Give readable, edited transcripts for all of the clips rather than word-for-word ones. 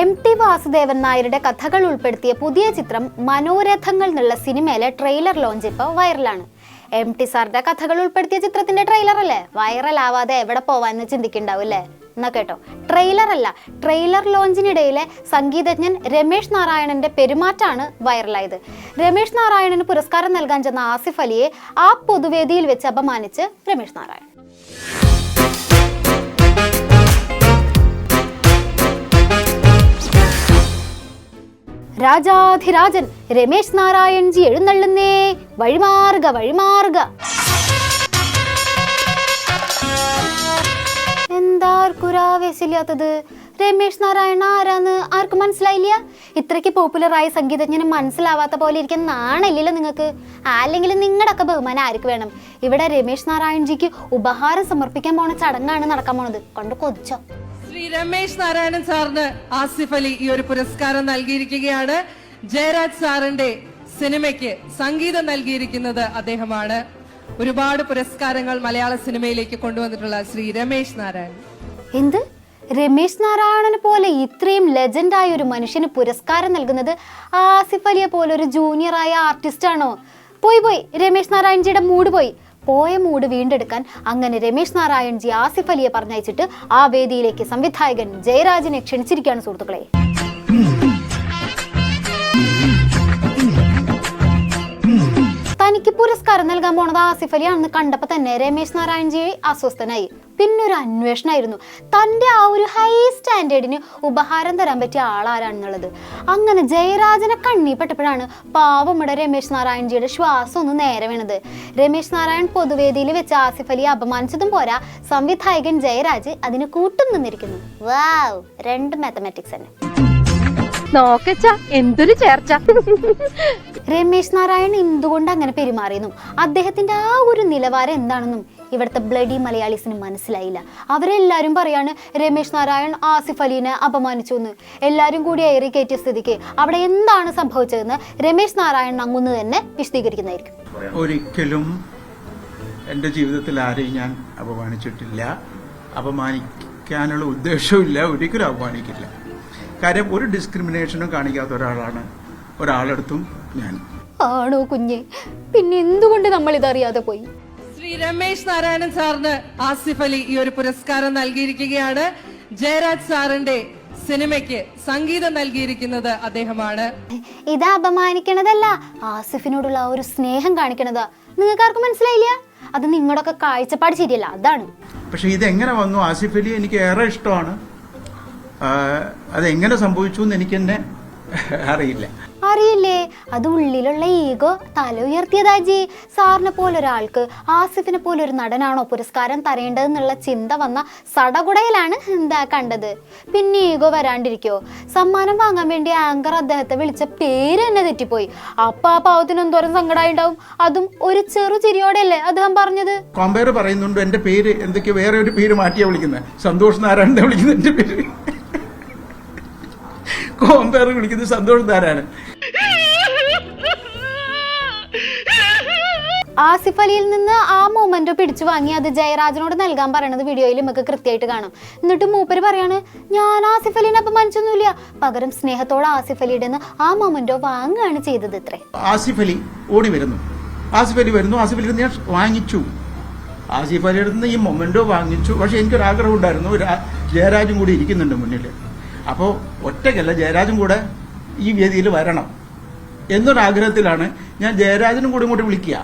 MT Vasudevan നായരുടെ കഥകൾ ഉൾപ്പെടുത്തിയ പുതിയ ചിത്രം മനോരഥങ്ങൾ എന്നുള്ള സിനിമയിലെ ട്രെയിലർ ലോഞ്ച് ഇപ്പോൾ വൈറലാണ്. MT സാറിന്റെ കഥകൾ ഉൾപ്പെടുത്തിയ ചിത്രത്തിന്റെ ട്രെയിലർ അല്ലേ, വൈറൽ ആവാതെ എവിടെ പോവാന്ന് ചിന്തിക്കുന്നുണ്ടാവും അല്ലേ? എന്നാ കേട്ടോ, ട്രെയിലർ അല്ല, ട്രെയിലർ ലോഞ്ചിനിടയിലെ സംഗീതജ്ഞൻ രമേശ് നാരായണന്റെ പെരുമാറ്റാണ് വൈറലായത്. രമേശ് നാരായണന് പുരസ്കാരം നൽകാൻ ചെന്ന ആസിഫ് അലിയെ ആ പൊതുവേദിയിൽ വെച്ച് അപമാനിച്ച് രമേശ് നാരായണൻ. രാജാധിരാജൻ രമേശ് നാരായൺജി എഴുന്നള്ളുന്നേ, വഴിമാറുക വഴിമാറുക. എന്താർക്കുരാവേശില്ലാത്തത്? രമേശ് നാരായണ ആരാന്ന് ആർക്കും മനസ്സിലായില്ല? ഇത്രയ്ക്ക് പോപ്പുലറായ സംഗീതജ്ഞന് മനസ്സിലാവാത്ത പോലെ ഇരിക്കുന്ന നാണില്ലല്ലോ നിങ്ങൾക്ക്? അല്ലെങ്കിൽ നിങ്ങളുടെയൊക്കെ ബഹുമാനം ആർക്ക് വേണം? ഇവിടെ രമേശ് നാരായൺജിക്ക് ഉപഹാരം സമർപ്പിക്കാൻ പോണ ചടങ്ങാണ് നടക്കാൻ പോണത്. കൊണ്ട് കൊതിച്ചോ? ശ്രീ രമേശ് നാരായണൻ സാറിന് ആസിഫ് അലി ഈ ഒരു പുരസ്കാരം നൽകിയിരിക്കുകയാണ്. ജയരാജ് സാറിന്റെ സിനിമയ്ക്ക് സംഗീതം നൽകിയിരിക്കുന്നത് അദ്ദേഹമാണ്. ഒരുപാട് പുരസ്കാരങ്ങൾ മലയാള സിനിമയിലേക്ക് കൊണ്ടുവന്നിട്ടുള്ള ശ്രീ രമേശ് നാരായണൻ. എന്ത്, രമേശ് നാരായണന് പോലെ ഇത്രയും ലെജൻഡായ ഒരു മനുഷ്യന് പുരസ്കാരം നൽകുന്നത് ആസിഫ് അലിയെ പോലെ ഒരു ജൂനിയറായ ആർട്ടിസ്റ്റ് ആണോ? പോയി രമേശ് നാരായൺജിയുടെ മൂഡ് പോയ മൂഡ് വീണ്ടെടുക്കാൻ അങ്ങനെ രമേശ് നാരായൺജി ആസിഫ് അലിയെ പറഞ്ഞയച്ചിട്ട് ആ വേദിയിലേക്ക് സംവിധായകൻ ജയരാജിനെ ക്ഷണിച്ചിരിക്കുകയാണ് സുഹൃത്തുക്കളെ. തനിക്ക് പുരസ്കാരം നൽകാൻ പോണത് ആസിഫ് അലി ആണെന്ന് കണ്ടപ്പോ തന്നെ രമേശ് നാരായൺജി അസ്വസ്ഥനായി. പിന്നൊരു അന്വേഷണമായിരുന്നു തൻ്റെ ആ ഒരു ഹൈ സ്റ്റാൻഡേർഡിന് ഉപഹാരം തരാൻ പറ്റിയ ആളാരാണെന്നുള്ളത്. അങ്ങനെ ജയരാജനെ കണ്ണിപ്പെട്ടപ്പോഴാണ് പാവമുടെ രമേശ് നാരായൺജിയുടെ ശ്വാസം ഒന്ന് നേരെ വീണത്. രമേശ് നാരായൺ പൊതുവേദിയിൽ വെച്ച് ആസിഫ് അലിയെ അപമാനിച്ചതും പോരാ, സംവിധായകൻ ജയരാജ് അതിന് കൂട്ടും നിന്നിരിക്കുന്നു. വാവ്, രണ്ട് മാത്തമാറ്റിക്സ് തന്നെ. എന്തൊരു ചേർച്ച! രമേശ് നാരായൺ എന്തുകൊണ്ട് അങ്ങനെ പെരുമാറിയെന്നും അദ്ദേഹത്തിന്റെ ആ ഒരു നിലവാരം എന്താണെന്നും ഇവിടുത്തെ ബ്ലഡി മലയാളീസിന് മനസ്സിലായില്ല. അവരെല്ലാരും പറയാണ് രമേശ് നാരായൺ ആസിഫ് അലിനെ അപമാനിച്ചു എന്ന്. എല്ലാരും കൂടി ഏറി കയറ്റിയ സ്ഥിതിക്ക് അവിടെ എന്താണ് സംഭവിച്ചതെന്ന് രമേശ് നാരായൺ അങ്ങുന്ന് തന്നെ വിശദീകരിക്കുന്നതായിരിക്കും. ഒരിക്കലും എൻ്റെ ജീവിതത്തിൽ ആരെയും ഞാൻ അപമാനിച്ചിട്ടില്ല, അപമാനിക്കാനുള്ള ഉദ്ദേശവുമില്ല, ഒരിക്കലും അപമാനിക്കില്ല. കാര്യം ഒരു ഡിസ്ക്രിമിനേഷനും കാണിക്കാത്ത ഒരാളെടുത്തും ഞാൻ. ആണോ കുഞ്ഞെ? പിന്നെ എന്തുകൊണ്ട് നമ്മൾ ഇതറിയാതെ പോയി? ശ്രീ രമേശ് നാരായണൻ സാറിന് ആസിഫ് അലി ഈ ഒരു പുരസ്കാരം നൽകിയിരിക്കുകയാണ്. ജയരാജ് സാറിന്റെ സിനിമയ്ക്ക് സംഗീതം നൽകിയിരിക്കുന്നത് അദ്ദേഹമാണ്. ഇത് അപമാനിക്കണതല്ല, ആസിഫിനോടുള്ള ആ ഒരു സ്നേഹം കാണിക്കണതാ. നിങ്ങൾക്ക് ആർക്കും മനസ്സിലായില്ല? അത് നിങ്ങളുടെയൊക്കെ കാഴ്ചപ്പാട് ശരിയല്ല, അതാണ്. പക്ഷെ ഇതെങ്ങനെ വന്നു? ആസിഫ് അലി എനിക്ക് ഏറെ ഇഷ്ടമാണ്. അതെങ്ങനെ സംഭവിച്ചു എന്ന് എനിക്ക് തന്നെ അറിയില്ലേ? അത് ഉള്ളിലുള്ള ഈഗോ തല ഉയർത്തിയതാജി. സാറിനെ പോലൊരാൾക്ക്, ആസിഫിനെ പോലൊരു നടനാണോ പുരസ്കാരം തരേണ്ടതെന്നുള്ള ചിന്ത വന്ന സടകുടയിലാണ് എന്താ കണ്ടത്. പിന്നെ ഈഗോ വരാണ്ടിരിക്കോ? സമ്മാനം വാങ്ങാൻ വേണ്ടി ആങ്കർ അദ്ദേഹത്തെ വിളിച്ച പേര് തന്നെ തെറ്റിപ്പോയി. അപ്പൊ ആ പാവത്തിന് എന്തോരം സങ്കടമായിണ്ടാവും. അതും ഒരു ചെറു ചിരിയോടെയല്ലേ അദ്ദേഹം പറഞ്ഞത്. കോമ്പയർ പറയുന്നുണ്ട് എന്റെ പേര് എന്തൊക്കെയോ വേറെ ഒരു പേര് മാറ്റിയാ വിളിക്കുന്നത്. സന്തോഷ് നാരായണനെ വിളിക്കുന്നത് എന്റെ പേര്, കോമ്പയർ വിളിക്കുന്നത് സന്തോഷ് നാരായണൻ. ആസിഫ് അലിയിൽ നിന്ന് ആ മൊമെന്റ് പിടിച്ചു വാങ്ങി അത് ജയരാജനോട് നൽകാൻ പറയണത് വീഡിയോയിൽ നമുക്ക് കൃത്യമായിട്ട് കാണാം. എന്നിട്ട് മൂപ്പര് പറയാണ്, ഞാൻ ആസിഫ് അലിനെ അപമാനിച്ചൊന്നുമില്ല, പകരം സ്നേഹത്തോടെ ആസിഫ് അലിയുടെ ആ മൊമെന്റോ വാങ്ങുകയാണ് ചെയ്തത്. ഇത്രേ. ആസിഫ് അലി ഓടി വരുന്നു, ആസിഫ് അലി ഞാൻ വാങ്ങിച്ചു, ആസിഫ് അലിയുടെ നിന്ന് ഈ മൊമെന്റോ വാങ്ങിച്ചു. പക്ഷെ എനിക്കൊരാഗ്രഹം ഉണ്ടായിരുന്നു, ജയരാജും കൂടി ഇരിക്കുന്നുണ്ട് മുന്നിൽ. അപ്പോൾ ഒറ്റയ്ക്കല്ല, ജയരാജും കൂടെ ഈ വേദിയിൽ വരണം എന്നൊരാഗ്രഹത്തിലാണ് ഞാൻ ജയരാജനും കൂടി ഇങ്ങോട്ട് വിളിക്കുക.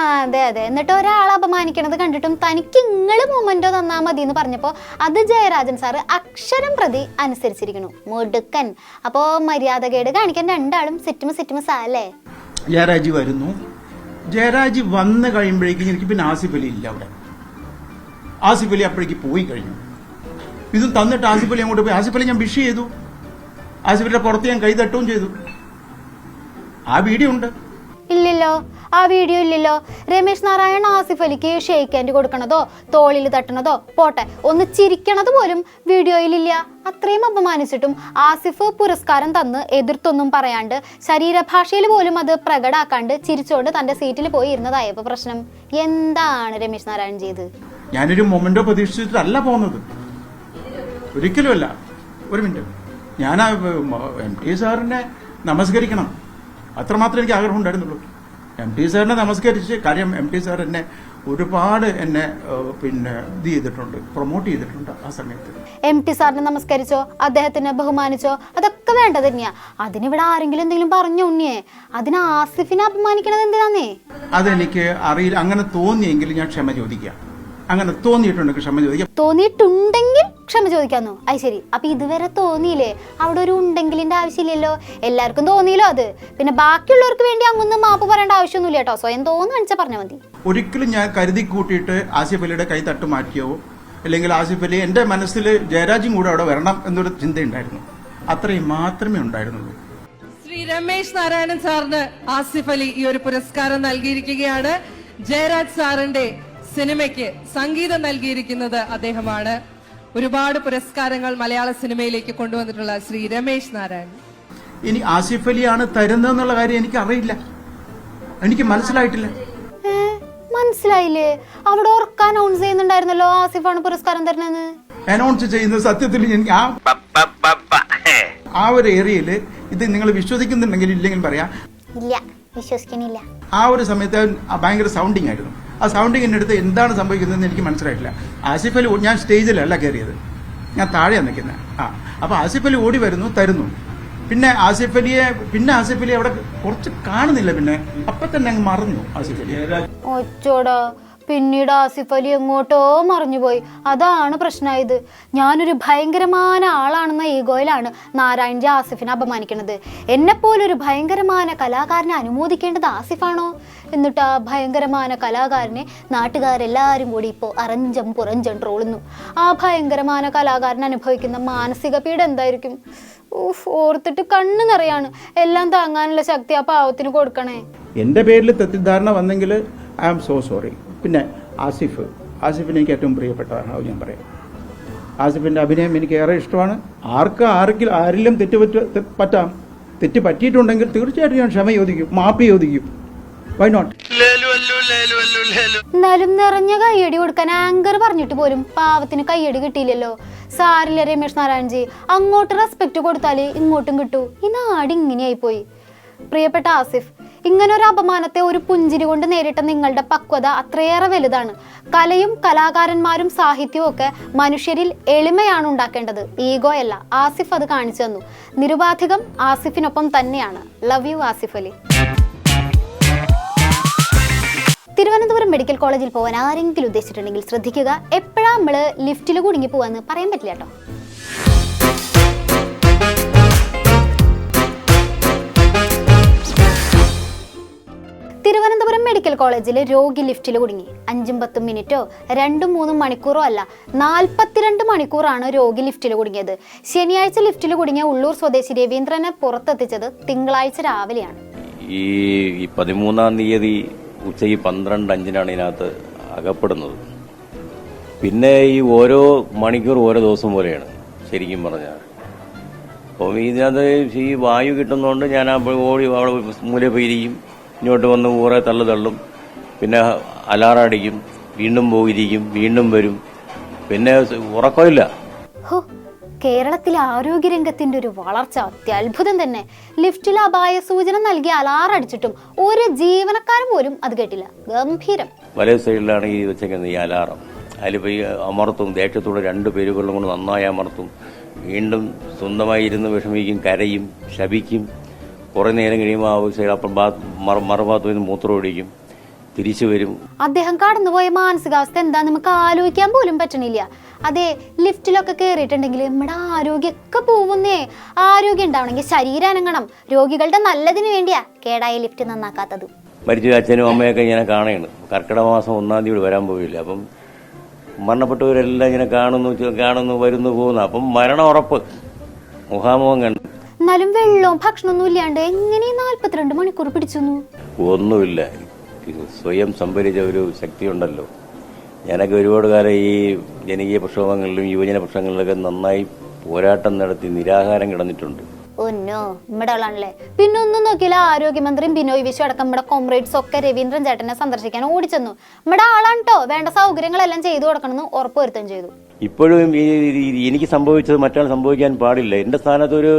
അതെ. എന്നിട്ട് ഒരാളെ അപമാനിക്കണത് കണ്ടിട്ടും തനിക്ക് ഇങ്ങള് മൊമെന്റോ തന്നാ മതി എന്ന് പറഞ്ഞപ്പോ അത് ജയരാജൻ സാറ് അക്ഷരം പ്രതി അനുസരിച്ചിരിക്കണു. മുടുക്കൻ. അപ്പോ മര്യാദകേട് കാണിക്കാൻ രണ്ടാളും സെറ്റുമ സാലേ. ജയരാജ് വരുന്നു. ജയരാജ് വന്ന് കഴിയുമ്പോഴേക്കും എനിക്ക് പിന്നെ ആസിഫ് അലി ഇല്ല അവിടെ. ആസിഫ് അലി അപ്പോഴേക്ക് പോയി കഴിഞ്ഞു. ഇതും തന്നിട്ട് ആസിഫ് അലി അങ്ങോട്ട് പോയി. ആസിഫ് അലി ഞാൻ വിഷ് ചെയ്തു, ആസിഫ് അലിയുടെ പുറത്ത് ഞാൻ കൈ തട്ടുകയും ചെയ്തു. ആ വീഡിയോ ഉണ്ട്. ഇല്ലല്ലോ, ആ വീഡിയോ ഇല്ലല്ലോ. രമേശ് നാരായൺ ആസിഫ് അലിക്ക് ഷെയ്ക്ക് ഹാൻഡ് കൊടുക്കണതോ തോളിൽ തട്ടണതോ പോട്ടെ, ഒന്ന് ചിരിക്കണത് പോലും വീഡിയോയിലില്ല. അത്രയും അപമാനിച്ചിട്ടും ആസിഫ് പുരസ്കാരം തന്ന് എതിർത്തൊന്നും പറയാണ്ട് ശരീരഭാഷയിൽ പോലും അത് പ്രകടാക്കാണ്ട് ചിരിച്ചോണ്ട് തന്റെ സീറ്റിൽ പോയി ഇരുന്നതായപ്പോ പ്രശ്നം എന്താണ് രമേശ് നാരായൺ ചെയ്ത്? ഞാനൊരു മൊമെന്റോ പ്രതീക്ഷിച്ചിട്ടല്ല പോകുന്നത്, ഒരിക്കലുമല്ല. ഒരു മിനിറ്റ്, ഞാൻ MT സാറിനെ നമസ്കരിക്കണം, അത്രമാത്രം എനിക്ക് ആഗ്രഹം ഉണ്ടായിരുന്നുള്ളൂ. MT സാറിനെ നമസ്കരിച്ച്, കാര്യം MT സാർ ഒരുപാട് എന്നെ പിന്നെ ഇത് ചെയ്തിട്ടുണ്ട്, പ്രൊമോട്ട് ചെയ്തിട്ടുണ്ട് ആ സമയത്ത്. MT സാറിനെ നമസ്കരിച്ചോ, അദ്ദേഹത്തിനെ ബഹുമാനിച്ചോ, അതൊക്കെ വേണ്ടത് തന്നെയാ. അതിനിവിടെ ആരെങ്കിലും എന്തെങ്കിലും പറഞ്ഞു ഉണ്ണിയേ, അതിന് ആസിഫിനെ അപമാനിക്കണത് എന്തിനാന്നേ? അതെനിക്ക് അറിയില്ല. അങ്ങനെ തോന്നിയെങ്കിൽ ഞാൻ ക്ഷമ ചോദിക്കാം. അങ്ങനെ തോന്നിയിട്ടുണ്ടെങ്കിൽ ക്ഷമ ചോദിക്കാം. തോന്നിയിട്ടുണ്ടെങ്കിൽ ക്ഷമ ചോദിക്കാന്നോ? അത് ശരി. അപ്പൊ ഇതുവരെ തോന്നിയില്ലേ? അവിടെ ഒരു ഉണ്ടെങ്കിലിന്റെ ആവശ്യമില്ലല്ലോ, എല്ലാവർക്കും തോന്നിയല്ലോ അത്. പിന്നെ ബാക്കിയുള്ളവർക്ക് വേണ്ടി അങ്ങൊന്നും മാപ്പ് പറയേണ്ട ആവശ്യമൊന്നുമില്ല കേട്ടോ, സ്വയം തോന്നുക പറഞ്ഞാൽ മതി. ഒരിക്കലും ഞാൻ കരുതി കൂട്ടിയിട്ട് ആസിഫ് അലിയുടെ കൈ തട്ട് മാറ്റിയോ, അല്ലെങ്കിൽ ആസിഫ് അലി എൻ്റെ മനസ്സിൽ ജയരാജും കൂടെ അവിടെ വരണം എന്നൊരു ചിന്തയുണ്ടായിരുന്നു. അത്രയും മാത്രമേ ഉണ്ടായിരുന്നുള്ളൂ. ശ്രീ രമേശ് നാരായണൻ സാറിന് ആസിഫ് അലി ഈ ഒരു പുരസ്കാരം നൽകിയിരിക്കുകയാണ്. ജയരാജ് സാറിന്റെ സിനിമയ്ക്ക് സംഗീതം നൽകിയിരിക്കുന്നത് അദ്ദേഹമാണ്. ഒരുപാട് പുരസ്കാരങ്ങൾ മലയാള സിനിമയിലേക്ക് കൊണ്ടുവന്നിട്ടുള്ള ശ്രീ രമേശ് നാരായണൻ. ഇനി ആസിഫ് അലിയാണ് തരുന്നതെന്നുള്ള കാര്യം എനിക്ക് അറിയില്ല, എനിക്ക് മനസ്സിലായിട്ടില്ല. മനസ്സിലായില്ലേ? അവിടെ ഉറക്ക അനൗൺസ് ചെയ്യുന്നുണ്ടായിരുന്നല്ലോ ആസിഫാണ് പുരസ്കാരം തരുന്നതെന്ന്. അനൗൺസ് ചെയ്യുന്ന സത്യത്തിൽ എനിക്ക് ആ ഒരു ഏരിയയിൽ ഇത് നിങ്ങൾ വിശ്വസിക്കുന്നുണ്ടെങ്കിൽ ഇല്ലെങ്കിൽ പറയാം, ഇല്ല, വിശ്വസിക്കണില്ല. ആ ഒരു സമയത്ത് ഭയങ്കര സൗണ്ടിങ് ആയിരുന്നു. ആ സൗണ്ടിങ്ങിൻ്റെ അടുത്ത് എന്താണ് സംഭവിക്കുന്നതെന്ന് എനിക്ക് മനസ്സിലായിട്ടില്ല. ആസിഫ് അലി, ഞാൻ സ്റ്റേജിലല്ല കയറിയത്, ഞാൻ താഴെയാണ് നിൽക്കുന്നത്. അപ്പോൾ ആസിഫ് അലി ഓടി വരുന്നു, തരുന്നു. പിന്നെ ആസിഫ് അലി അവിടെ കുറച്ച് കാണുന്നില്ല. പിന്നെ അപ്പം തന്നെ അങ്ങ് മറന്നു ആസിഫ് അലി. ഒച്ചോടാ, പിന്നീട് ആസിഫ് അലി എങ്ങോട്ടോ മറിഞ്ഞുപോയി. അതാണ് പ്രശ്നമായത്. ഞാനൊരു ഭയങ്കരമായ ആളാണെന്ന ഈഗോയിലാണ് നാരായൺജി ആസിഫിനെ അപമാനിക്കുന്നത്. എന്നെപ്പോലൊരു ഭയങ്കരമായ കലാകാരനെ അനുമോദിക്കേണ്ടത് ആസിഫാണോ? എന്നിട്ട് ആ ഭയങ്കരമായ കലാകാരനെ നാട്ടുകാരെല്ലാവരും കൂടി ഇപ്പോൾ അറഞ്ചം പുറഞ്ചം ട്രോളുന്നു. ആ ഭയങ്കരമായ കലാകാരൻ അനുഭവിക്കുന്ന മാനസിക പീഡ എന്തായിരിക്കും? ഓർത്തിട്ട് കണ്ണ് നിറയാണ്. എല്ലാം താങ്ങാനുള്ള ശക്തി ആ പാവത്തിന് കൊടുക്കണേ. എൻ്റെ പേരിൽ തെറ്റിദ്ധാരണ വന്നെങ്കിൽ ഐ ആം സോ സോറി. പിന്നെ ആസിഫിന് എനിക്ക് ഏറ്റവും പ്രിയപ്പെട്ടതാണ്, അത് ഞാൻ പറയാം. ആസിഫിൻ്റെ അഭിനയം എനിക്ക് ഏറെ ഇഷ്ടമാണ്. ആരിലും പറ്റാം. തെറ്റ് പറ്റിയിട്ടുണ്ടെങ്കിൽ തീർച്ചയായിട്ടും ഞാൻ ക്ഷമ ചോദിക്കും, മാപ്പ് ചോദിക്കും. Why not? എന്നാലും നിറഞ്ഞ കയ്യടി കൊടുക്കാൻ ആങ്കർ പറഞ്ഞിട്ട് പോലും പാവത്തിന് കയ്യടി കിട്ടിയില്ലല്ലോ. സാരില്ല രമേശ് നാരായൺജി, അങ്ങോട്ട് റെസ്പെക്ട് കൊടുത്താൽ ഇങ്ങോട്ടും കിട്ടൂ. ഈ നാട് ഇങ്ങനെയായി പോയി. പ്രിയപ്പെട്ട ആസിഫ്, ഇങ്ങനൊരു അപമാനത്തെ ഒരു പുഞ്ചിരി കൊണ്ട് നേരിട്ട നിങ്ങളുടെ പക്വത അത്രയേറെ വലുതാണ്. കലയും കലാകാരന്മാരും സാഹിത്യവും ഒക്കെ മനുഷ്യരിൽ എളിമയാണ് ഉണ്ടാക്കേണ്ടത്, ഈഗോ അല്ല. ആസിഫ് അത് കാണിച്ചു തന്നു. നിരുപാധികം ആസിഫിനൊപ്പം തന്നെയാണ്. Love you Asif Ali. Thiruvananthapuram medical കോളേജിൽ പോകാൻ ആരെങ്കിലും ഉദ്ദേശിച്ചിട്ടുണ്ടെങ്കിൽ ശ്രദ്ധിക്കുക. എപ്പോഴാ നമ്മള് ലിഫ്റ്റിൽ കുടുങ്ങി പോവാന്ന് പറയാൻ പറ്റില്ല കേട്ടോ. തിരുവനന്തപുരം മെഡിക്കൽ കോളേജിൽ രോഗി ലിഫ്റ്റിൽ കുടുങ്ങി. 5-10 മിനിറ്റോ 2-3 മണിക്കൂറോ അല്ല, 42 മണിക്കൂറാണ് രോഗി ലിഫ്റ്റിൽ കുടുങ്ങിയത്. ശനിയാഴ്ച ലിഫ്റ്റിൽ കുടുങ്ങിയ ഉള്ളൂർ സ്വദേശി രവീന്ദ്രനെ പുറത്തെത്തിച്ചത് തിങ്കളാഴ്ച രാവിലെയാണ്. ഈ 13-ാം തീയതി ഉച്ചയ്ക്ക് 12:05 ഇതിനകത്ത് അകപ്പെടുന്നത്. പിന്നെ ഈ ഓരോ മണിക്കൂർ ഓരോ ദിവസം പോലെയാണ് ശരിക്കും പറഞ്ഞാൽ. അപ്പം ഇതിനകത്ത് ഈ വായു കിട്ടുന്നതുകൊണ്ട് ഞാൻ ഓടി അവിടെ മൂല പോയിരിക്കും, ഇങ്ങോട്ട് വന്ന് ഊറെ തള്ളും, പിന്നെ അലാറടിക്കും, വീണ്ടും പോയിരിക്കും, വീണ്ടും വരും, പിന്നെ ഉറക്കമില്ല. കേരളത്തിലെ ആരോഗ്യരംഗത്തിന്റെ ഒരു വളർച്ച അത്യത്ഭുതം തന്നെ. ലിഫ്റ്റിൽ അപായ സൂചന നൽകി അലാറടിച്ചിട്ടും ഒരു ജീവനക്കാരൻ പോലും അത് കേട്ടില്ല. ഗംഭീരം. വലേ സൈഡിലാണ് ഈ വെച്ചേക്കുന്നത് ഈ അലാറം. അതിലിപ്പോൾ ഈ അമർത്തും, ദേഷ്യത്തോടെ 2 പേരുകളും കൊണ്ട് നന്നായി അമർത്തും, വീണ്ടും സ്വന്തമായി ഇരുന്ന് വിഷമിക്കും, കരയും, ശപിക്കും. കുറെ നേരം കഴിയുമ്പോൾ ആവശ്യം അപ്പം മറുഭാഗത്ത് നിന്ന് മൂത്രം ഒഴിക്കും, തിരിച്ചു വരും. അദ്ദേഹം കടന്നുപോയ മാനസികാവസ്ഥ എന്താ നമുക്ക് ആലോചിക്കാൻ പോലും പറ്റണില്ല. അതെ, ലിഫ്റ്റിലൊക്കെ കയറിയിട്ടുണ്ടെങ്കിൽ നമ്മുടെ ആരോഗ്യമൊക്കെ പോകുന്നേ. ആരോഗ്യം ഉണ്ടാവണമെങ്കിൽ ശരീരം അനങ്ങണം. രോഗികളുടെ നല്ലതിന് വേണ്ടിയാ കേടായ ലിഫ്റ്റ് നന്നാക്കാത്തത്. മരിച്ച അച്ഛനും അമ്മയൊക്കെ ഇങ്ങനെ കാണുകയാണ്. കർക്കിടക മാസം 1-ാം തീയതി വരാൻ പോയില്ല. അപ്പം മരണപ്പെട്ടവരെല്ലാം ഇങ്ങനെ കാണുന്നു വരുന്നു പോകുന്നു. അപ്പം മരണം ഉറപ്പ്, മുഖാമുഖം കണ്ടു. എന്നാലും വെള്ളവും ഭക്ഷണമൊന്നും ഇല്ലാണ്ട് എങ്ങനെ 42 മണിക്കൂർ പിടിച്ചു? ഒന്നുമില്ല, സ്വയം സംഭരിച്ച ഒരു ശക്തിയുണ്ടല്ലോ. ഞാനൊക്കെ ഒരുപാട് കാലം ഈ ജനകീയ പ്രക്ഷോഭങ്ങളിലും യുവജന പ്രക്ഷോഭങ്ങളിലൊക്കെ നന്നായി പോരാട്ടം നടത്തി നിരാഹാരം കിടന്നിട്ടുണ്ട്. ഒന്നോ നമ്മുടെ ആളാണല്ലേ. പിന്നെ ഒന്നും നോക്കിയില്ല, ആരോഗ്യമന്ത്രിയും ബിനോയ് വിശ്വം അടക്കം നമ്മുടെ കോമ്രേഡ്സ് ഒക്കെ രവീന്ദ്രൻ ചേട്ടനെ സന്ദർശിക്കാൻ ഓടിച്ചെന്നു. നമ്മുടെ ആളാണ് കേട്ടോ, വേണ്ട സൗകര്യങ്ങളെല്ലാം ചെയ്തു കൊടുക്കണമെന്ന് ഉറപ്പുവരുത്തുകയും ചെയ്തു. ഇപ്പോഴും എനിക്ക് സംഭവിച്ചത് മറ്റാൾ സംഭവിക്കാൻ പാടില്ല. എന്റെ സ്ഥാനത്ത് ഒരു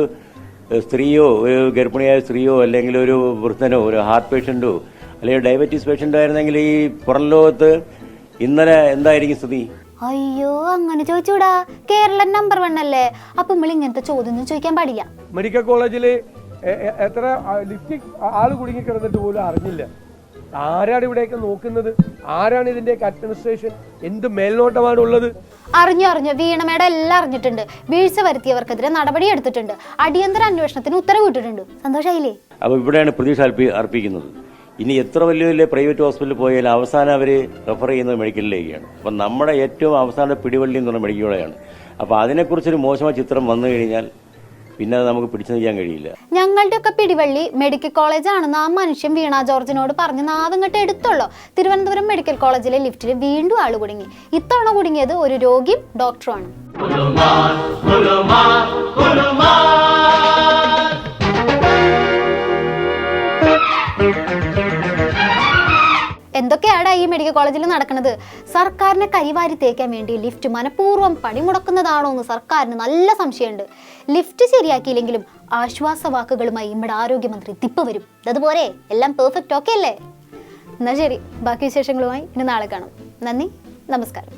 സ്ത്രീയോ, ഒരു ഗർഭിണിയായ സ്ത്രീയോ, അല്ലെങ്കിൽ ഒരു വൃദ്ധനോ, ഒരു ഹാർട്ട് പേഷ്യന്റോ, അല്ലെങ്കിൽ ഡയബറ്റീസ് പേഷ്യന്റോ ആയിരുന്നെങ്കിൽ ഈ പുറം ലോകത്ത് ഇന്നലെ എന്തായിരിക്കും സ്ഥിതി? അയ്യോ, അങ്ങനെ ചോദിച്ചൂടാ, കേരളം നമ്പർ 1 അല്ലേ. അപ്പൊ നമ്മൾ ഇങ്ങനത്തെ ചോദ്യം ചോദിക്കാൻ പാടില്ല. മെഡിക്കൽ കോളേജില് എത്ര ലിഫ്റ്റ് ആള് കുടുങ്ങി കിടന്നിട്ട് പോലും അറിഞ്ഞില്ല. ആരാണ് ഇവിടെയൊക്കെ നോക്കുന്നത്? ആരാണ് ഇതിന്റെയൊക്കെ അഡ്മിനിസ്ട്രേഷൻ? എന്ത് മേൽനോട്ടമാണ് ഉള്ളത്? അറിഞ്ഞു വീണമേട എല്ലാം അറിഞ്ഞിട്ടുണ്ട്. വീഴ്ച വരുത്തിയവർക്കെതിരെ നടപടി എടുത്തിട്ടുണ്ട്. അടിയന്തര അന്വേഷണത്തിന് ഉത്തരവിട്ടിട്ടുണ്ട്. സന്തോഷായില്ലേ? അപ്പൊ ഇവിടെയാണ് പ്രതീക്ഷ അർപ്പിക്കുന്നത്. ഇനി എത്ര വലിയ വലിയ പ്രൈവറ്റ് ഹോസ്പിറ്റലിൽ പോയാലും അവസാനം അവർ റെഫർ ചെയ്യുന്നത് മെഡിക്കലിലേക്കാണ്. അപ്പം നമ്മുടെ ഏറ്റവും അവസാന പിടിവള്ളി എന്ന് പറഞ്ഞാൽ മെഡിക്കൽ കോളേജാണ്. അപ്പം അതിനെക്കുറിച്ചൊരു മോശമായ ചിത്രം വന്നു കഴിഞ്ഞാൽ പിന്നെ അത് നമുക്ക് പിടിച്ചു നിൽക്കാൻ കഴിയില്ല. ഞങ്ങളുടെയൊക്കെ പിടിവള്ളി മെഡിക്കൽ കോളേജ് ആണെന്ന് ആ മനുഷ്യൻ വീണ ജോർജിനോട് പറഞ്ഞ് നാദങ്ങട്ട് എടുത്തുള്ളൂ. തിരുവനന്തപുരം മെഡിക്കൽ കോളേജിലെ ലിഫ്റ്റിൽ വീണ്ടും ആള് കുടുങ്ങി. ഇത്തവണ കുടുങ്ങിയത് ഒരു രോഗിയും ഡോക്ടറുമാണ്. എന്തൊക്കെയാണ് ഈ മെഡിക്കൽ കോളേജിൽ നടക്കുന്നത്? സർക്കാരിനെ കരിവാരി തേക്കാൻ വേണ്ടി ലിഫ്റ്റ് മനഃപൂർവ്വം പണിമുടക്കുന്നതാണോ എന്ന് സർക്കാരിന് നല്ല സംശയമുണ്ട്. ലിഫ്റ്റ് ശരിയാക്കിയില്ലെങ്കിലും ആശ്വാസവാക്കുകളുമായി നമ്മുടെ ആരോഗ്യമന്ത്രി തിപ്പ് വരും. അതുപോലെ എല്ലാം പെർഫെക്റ്റ് ഓക്കെ അല്ലേ? എന്നാൽ ശരി, ബാക്കി വിശേഷങ്ങളുമായി ഇനി നാളെ കാണാം. നന്ദി, നമസ്കാരം.